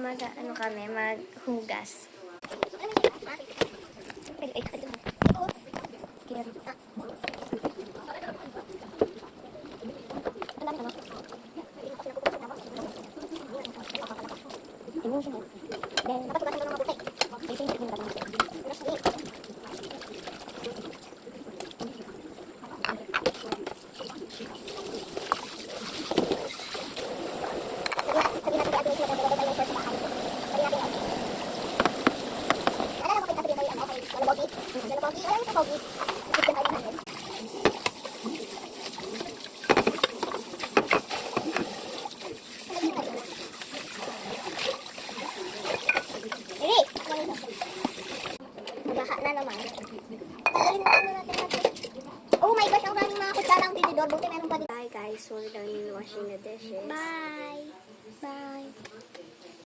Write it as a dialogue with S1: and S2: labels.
S1: ano kami, maghugas.
S2: Baka na naman. Oh my gosh, ang daming mga kutsalang tinidor. Buti meron pa dito.
S1: Bye guys, we're done washing the dishes.
S2: Bye!
S1: Bye!